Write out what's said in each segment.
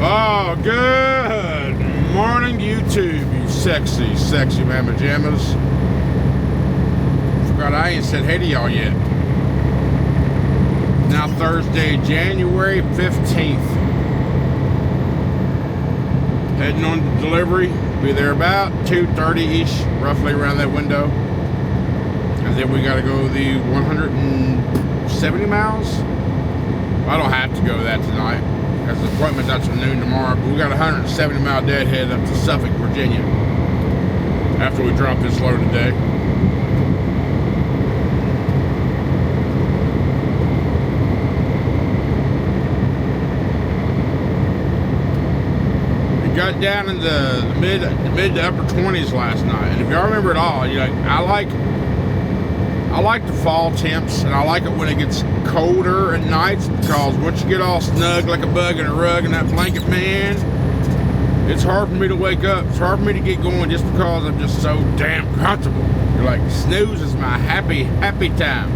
Oh, good morning, YouTube, you sexy, sexy mamma jammas. Forgot I ain't said hey to y'all yet. Now Thursday, January 15th. Heading on to delivery. Be there about 2:30-ish, roughly around that window. And then we gotta go the 170 miles. I don't have to go that tonight, because the appointment's out till noon tomorrow, but we got a 170 mile deadhead up to Suffolk, Virginia, after we drop this load today. We got down in the mid to upper 20s last night, and if y'all remember at all, I like the fall temps, and I like it when it gets colder at nights, because once you get all snug like a bug in a rug in that blanket, man, it's hard for me to wake up. It's hard for me to get going just because I'm just so damn comfortable. You're like, snooze is my happy time.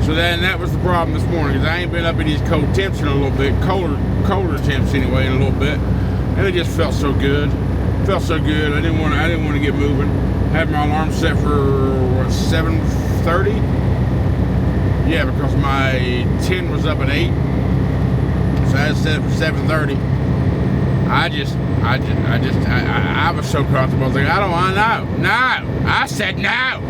So then that was the problem this morning, because I ain't been up in these cold temps in a little bit, colder temps anyway in a little bit, and it just felt so good. Felt so good. I didn't want to get moving. Had my alarm set for 7:30. Yeah, because my 10 was up at 8, so I had set for 7:30. I was so comfortable. I was like, I don't want no. I said no.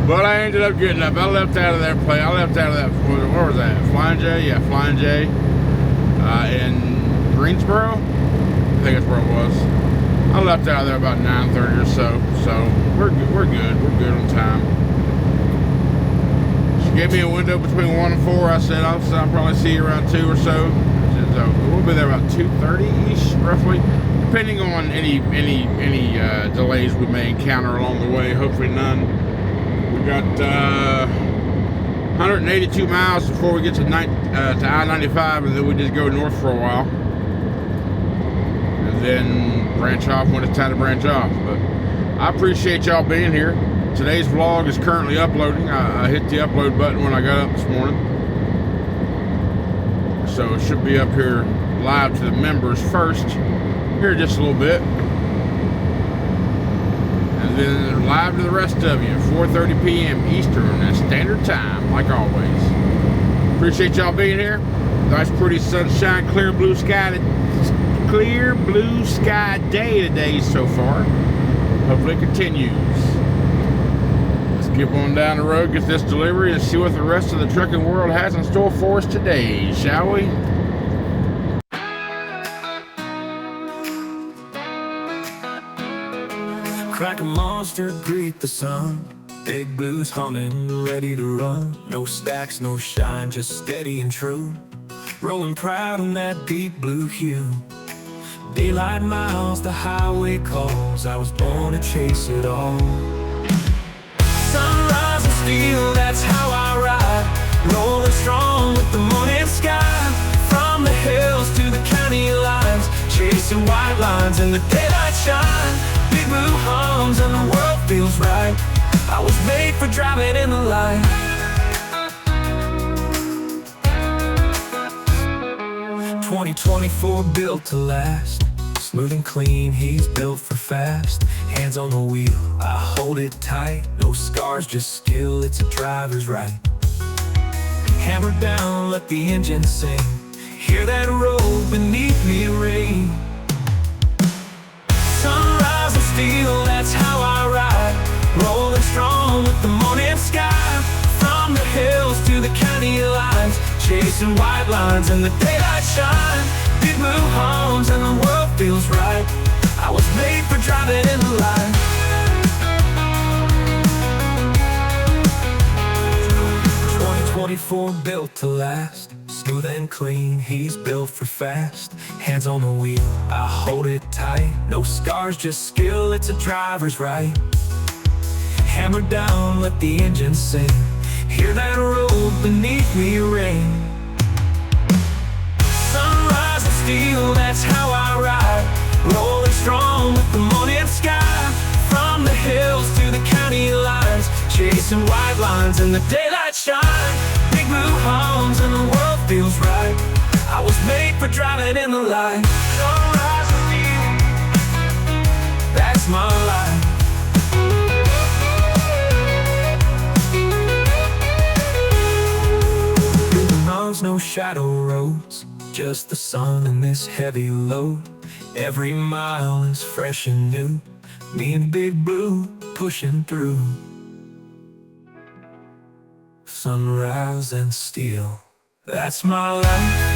But I ended up getting up. I left out of that plane. I left out of that. Where was that? Flying J? Yeah, Flying J. In Greensboro. I think that's where it was. I left out of there about 9:30 or so. So we're good. We're good on time. She gave me a window between 1 and 4. I said I'll probably see you around 2 or so. So we'll be there about 2:30-ish, roughly, depending on any delays we may encounter along the way. Hopefully none. We got 182 miles before we get to I-95, and then we just go north for a while, and then branch off when it's time to branch off. But I appreciate y'all being here. Today's vlog is currently uploading. I hit the upload button when I got up this morning, so it should be up here live to the members first here in just a little bit, and then live to the rest of you at 4:30 p.m. Eastern. That's standard time, like always. Appreciate y'all being here. Nice, pretty sunshine, clear blue sky day today so far. Hopefully it continues. Let's get on down the road, get this delivery, and see what the rest of the trucking world has in store for us today, shall we? Crack a monster, greet the sun. Big blues humming, ready to run. No stacks, no shine, just steady and true. Rolling proud in that deep blue hue. Daylight miles, the highway calls. I was born to chase it all. Sunrise and steel, that's how I ride. Rolling strong with the morning sky. From the hills to the county lines, chasing white lines in the daylight shine. Big blue hums and the world feels right. I was made for driving in the light. 2024 built to last. Smooth and clean, he's built for fast. Hands on the wheel, I hold it tight. No scars, just skill, it's a driver's right. Hammer down, let the engine sing. Hear that roll beneath me ring. Sunrise and steel, that's how I ride. Rolling strong with the morning sky. From the hills to the county lines, chasing white lines in the daylight shine. Big blue homes and the world feels right. I was made for driving in the light. 2024 built to last. Smooth and clean, he's built for fast. Hands on the wheel, I hold it tight. No scars, just skill, it's a driver's right. Hammer down, let the engine sing. Hear that roll beneath me ring. Sunrise and steel, that's how I ride. Rolling strong with the morning sky. From the hills to the county lines, chasing white lines in the daylight shine. Big blue homes and the world feels right. for driving in the light. Sunrise and view, that's my life. No shadow roads, just the sun and this heavy load. Every mile is fresh and new, me and Big Blue pushing through. Sunrise and steel, that's my life.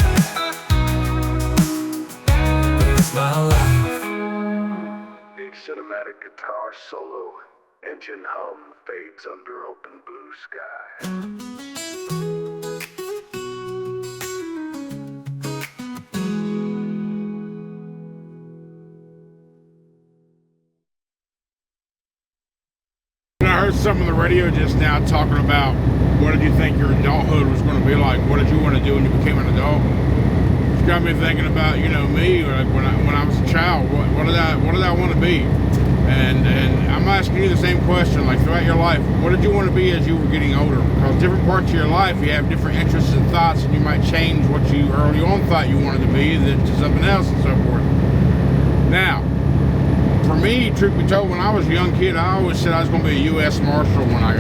That's my life. Big cinematic guitar solo, engine hum fades under open blue sky. I heard some on the radio just now talking about what did you think your adulthood was going to be like? What did you want to do when you became an adult? It's got me thinking about, you know, me, like when I was a child. What did I want to be? And I'm asking you the same question, like throughout your life, what did you want to be as you were getting older? Because different parts of your life, you have different interests and thoughts, and you might change what you early on thought you wanted to be to something else and so forth. Now, for me, truth be told, when I was a young kid, I always said I was going to be a U.S. Marshal when I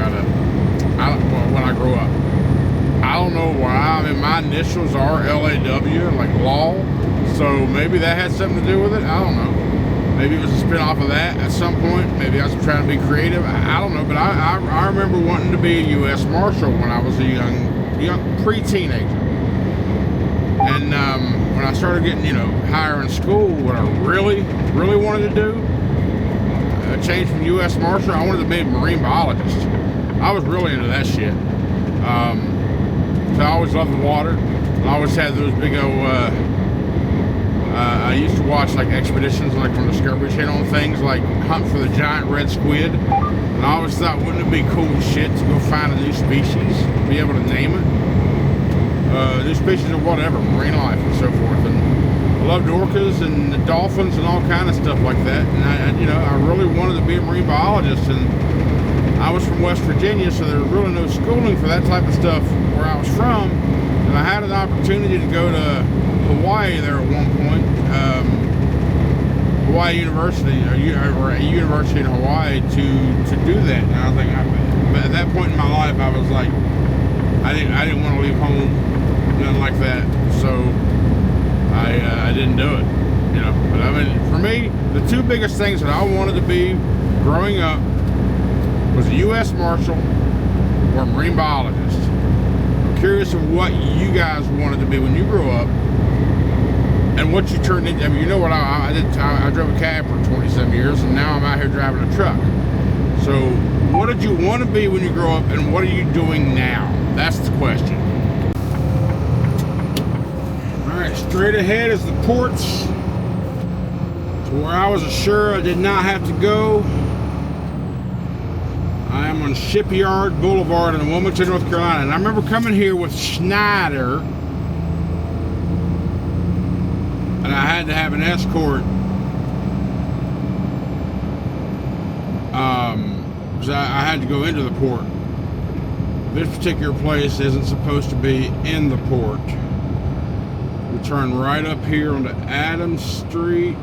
grew up. I don't know why. I mean, my initials are L-A-W, like law. So maybe that had something to do with it. I don't know. Maybe it was a spin-off of that at some point. Maybe I was trying to be creative. I don't know. But I remember wanting to be a U.S. Marshal when I was a young pre-teenager. And when I started getting, you know, higher in school, what I really wanted to do, change from U.S. Marshal, I wanted to be a marine biologist. I was really into that shit. So I always loved the water. I always had those big old, I used to watch like expeditions like from the Discovery Channel and things like Hunt for the Giant Red Squid. And I always thought, wouldn't it be cool as shit to go find a new species, be able to name it? New species of whatever, marine life and so forth. And I loved orcas and the dolphins and all kind of stuff like that. And I really wanted to be a marine biologist. And I was from West Virginia, so there was really no schooling for that type of stuff where I was from. And I had an opportunity to go to Hawaii there at one point, Hawaii University, or a university in Hawaii to do that. And I was like, but at that point in my life, I was like, I didn't want to leave home, nothing like that. So I didn't do it, you know. But I mean, for me, the two biggest things that I wanted to be growing up was a U.S. Marshal or a marine biologist. I'm curious of what you guys wanted to be when you grew up and what you turned into. I mean, you know what I did? I drove a cab for 27 years, and now I'm out here driving a truck. So what did you want to be when you grow up, and what are you doing now? That's the question. Alright, straight ahead is the ports to where I was assured I did not have to go. I am on Shipyard Boulevard in Wilmington, North Carolina. And I remember coming here with Schneider, and I had to have an escort because I had to go into the port. This particular place isn't supposed to be in the port. We turn right up here onto Adams Street.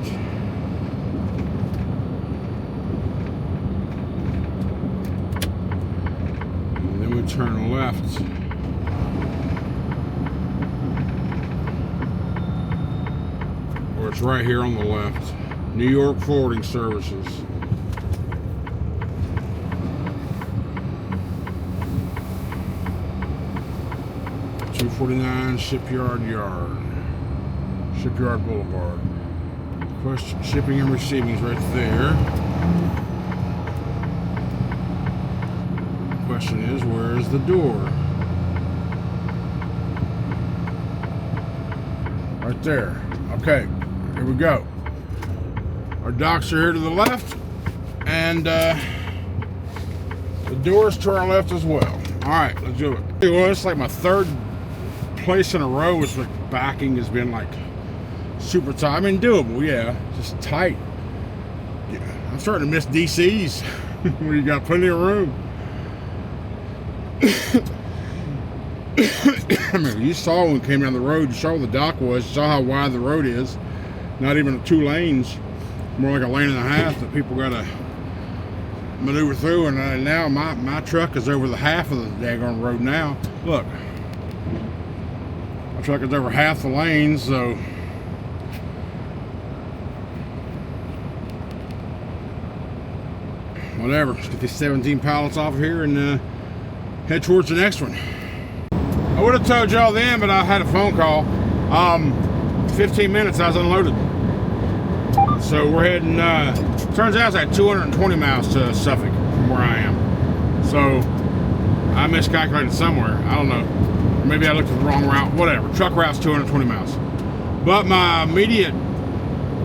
And then we turn left. Or it's right here on the left. New York Forwarding Services. 249 Shipyard Boulevard. Question, shipping and receiving is right there. Question is, where is the door? Right there. Okay, here we go. Our docks are here to the left, and the door's to our left as well. All right, let's do it. Well, it's like my third place in a row with like backing has been like super tight. I mean, doable, yeah, just tight. Yeah, I'm starting to miss DC's where you got plenty of room. I mean, you saw when we came down the road, you saw where the dock was, you saw how wide the road is. Not even 2 lanes, more like a lane and a half that people got to maneuver through. And now my truck is over the half of the daggone road now. Look, my truck is over half the lanes, so whatever. Let's get these 17 pallets off of here and head towards the next one. I would have told y'all then, but I had a phone call. 15 minutes, I was unloaded. So we're heading, turns out it's like 220 miles to Suffolk from where I am. So I miscalculated somewhere. I don't know. Maybe I looked at the wrong route. Whatever. Truck route's 220 miles. But my immediate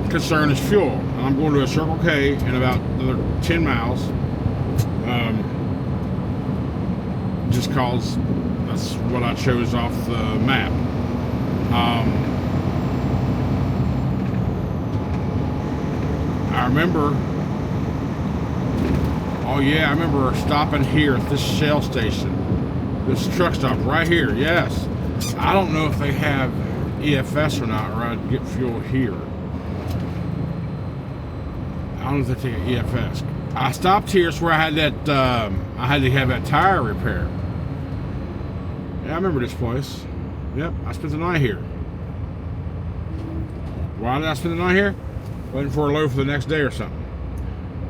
concern is fuel. I'm going to a Circle K in about another 10 miles. Just cause that's what I chose off the map. I remember, oh yeah, I remember stopping here at this Shell station, this truck stop right here. Yes, I don't know if they have EFS or not, or I'd get fuel here. I don't know if they take EFS. I stopped here, it's where I had that, I had to have that tire repair. Yeah, I remember this place. Yep, I spent the night here. Why did I spend the night here? Waiting for a load for the next day or something.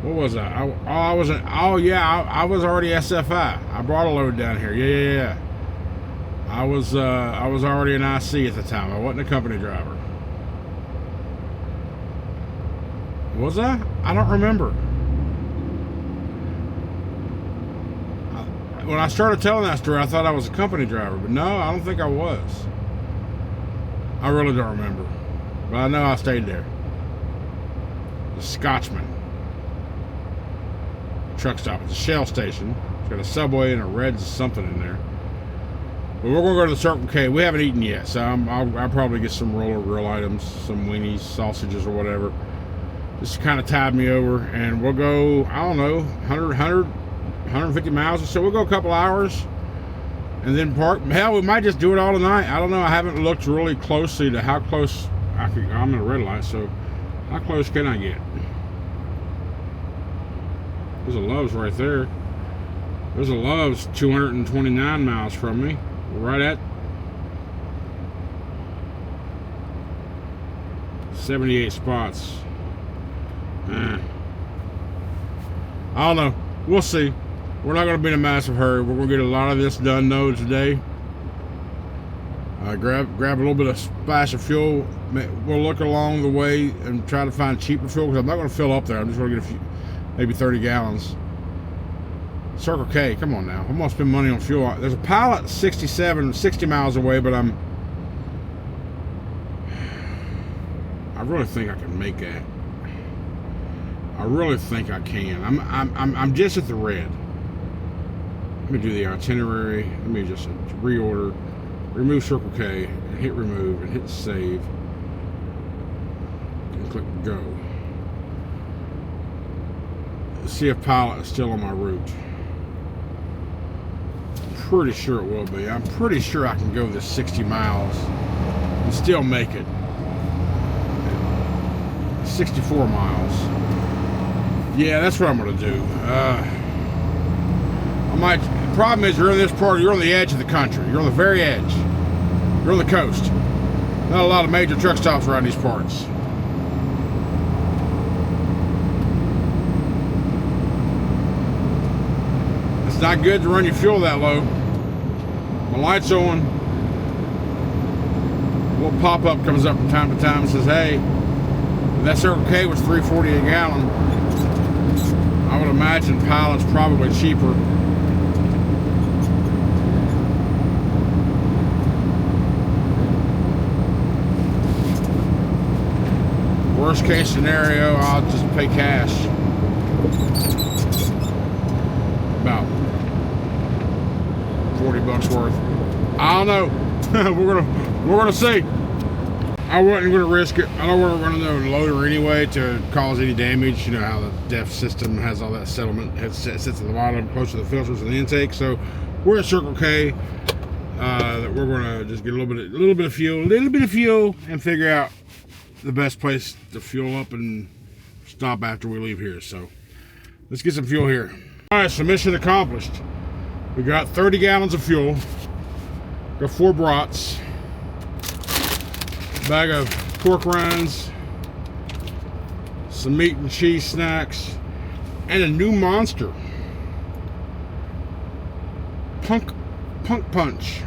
What was that? I was already SFI. I brought a load down here. Yeah. I was already an IC at the time. I wasn't a company driver. Was I? I don't remember. When I started telling that story, I thought I was a company driver, but no, I don't think I was. I really don't remember. But I know I stayed there. The Scotchman truck stop. It's a Shell station. It's got a Subway and a Red's something in there. But we're going to go to the Circle K. We haven't eaten yet, so I'll probably get some roller grill items, some weenies, sausages, or whatever. Just kind of tied me over, and we'll go, I don't know, 150 miles or so. We'll go a couple hours and then park. Hell, we might just do it all tonight. I don't know. I haven't looked really closely to how close I'm in a red light, so how close can I get? There's a Love's right there. There's a Love's 229 miles from me. Right at 78 spots. I don't know. We'll see. We're not going to be in a massive hurry. We're going to get a lot of this done though today. Grab a little bit of splash of fuel. We'll look along the way and try to find cheaper fuel because I'm not going to fill up there. I'm just going to get a few, maybe 30 gallons. Circle K, come on now. I'm going to spend money on fuel. There's a pilot 60 miles away, but I really think I can make that. I really think I can. I'm just at the red. Let me do the itinerary. Let me just reorder. Remove Circle K, and hit remove, and hit save. And click go. Let's see if pilot is still on my route. I'm pretty sure it will be. I'm pretty sure I can go this 60 miles and still make it. 64 miles. Yeah, that's what I'm going to do. The problem is you're in this part, you're on the edge of the country. You're on the very edge. You're on the coast. Not a lot of major truck stops around these parts. It's not good to run your fuel that low. My light's on. A little pop-up comes up from time to time and says, hey, that Circle K was $3.40 a gallon. I would imagine pilot's probably cheaper. Worst case scenario, I'll just pay cash. About 40 bucks worth. I don't know. we're gonna see. I wasn't gonna risk it. I don't want to run the loader anyway to cause any damage. You know how the DEF system has all that settlement. It sits at the bottom, close to the filters and the intake. So we're at Circle K. that we're gonna just get a little bit of fuel, and figure out the best place to fuel up and stop after we leave here. So let's get some fuel here. All right, so mission accomplished. We got 30 gallons of fuel. Got 4 brats, a bag of pork rinds, some meat and cheese snacks, and a new monster. Punk Punch.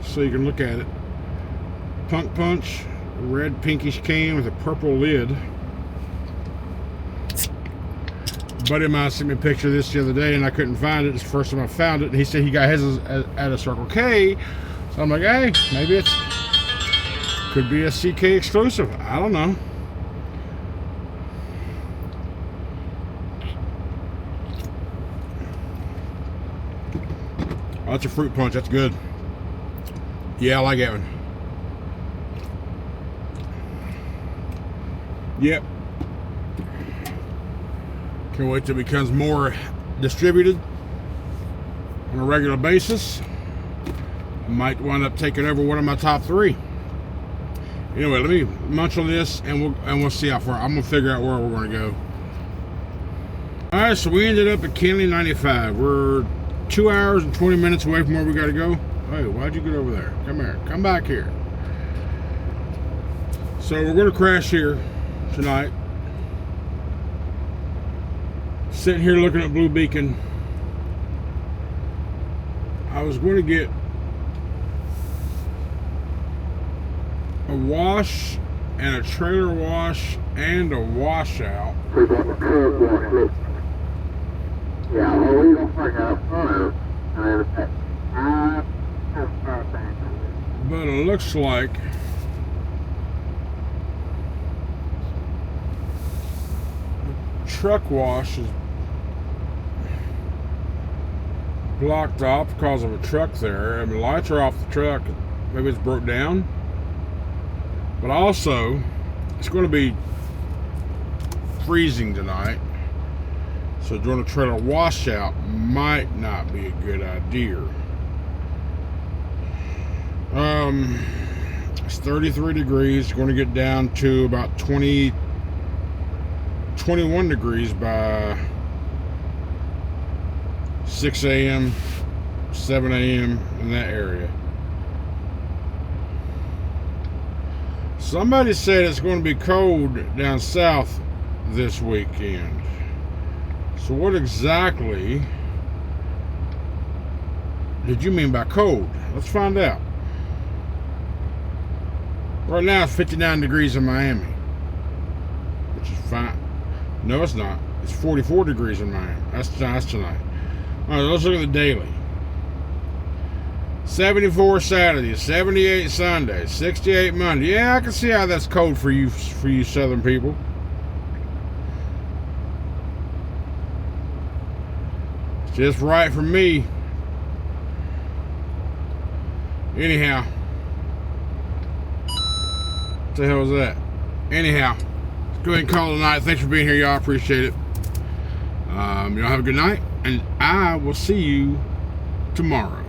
So you can look at it. Punk Punch, red pinkish can with a purple lid. A buddy of mine sent me a picture of this the other day and I couldn't find it. It's the first time I found it. And he said he got his at a Circle K. So I'm like, hey, maybe it's could be a CK exclusive. I don't know. Oh, that's a fruit punch. That's good. Yeah, I like that one. Yep. Can't wait till it becomes more distributed on a regular basis. I might wind up taking over one of my top 3. Anyway, let me munch on this and we'll see how far. I'm gonna figure out where we're gonna go. All right, so we ended up at Kenley 95. We're 2 hours and 20 minutes away from where we gotta go. Hey, why'd you get over there? Come here. Come back here. So we're gonna crash here tonight. Sitting here looking at Blue Beacon. I was going to get a wash and a trailer wash and a washout. But it looks like the truck wash is blocked off because of a truck there. I mean, lights are off the truck. Maybe it's broke down. But also, it's going to be freezing tonight. So doing a trailer washout might not be a good idea. It's 33 degrees. It's going to get down to about 21 degrees by 6 a.m., 7 a.m. in that area. Somebody said it's going to be cold down south this weekend. So what exactly did you mean by cold? Let's find out. Right now it's 59 degrees in Miami, which is fine. No, it's not. It's 44 degrees in Miami. That's tonight. All right, let's look at the daily. 74 Saturday, 78 Sunday, 68 Monday. Yeah, I can see how that's cold for you southern people. It's just right for me. Anyhow. What the hell was that? Anyhow, let's go ahead and call it a night. Thanks for being here, y'all. Appreciate it. Y'all have a good night, and I will see you tomorrow.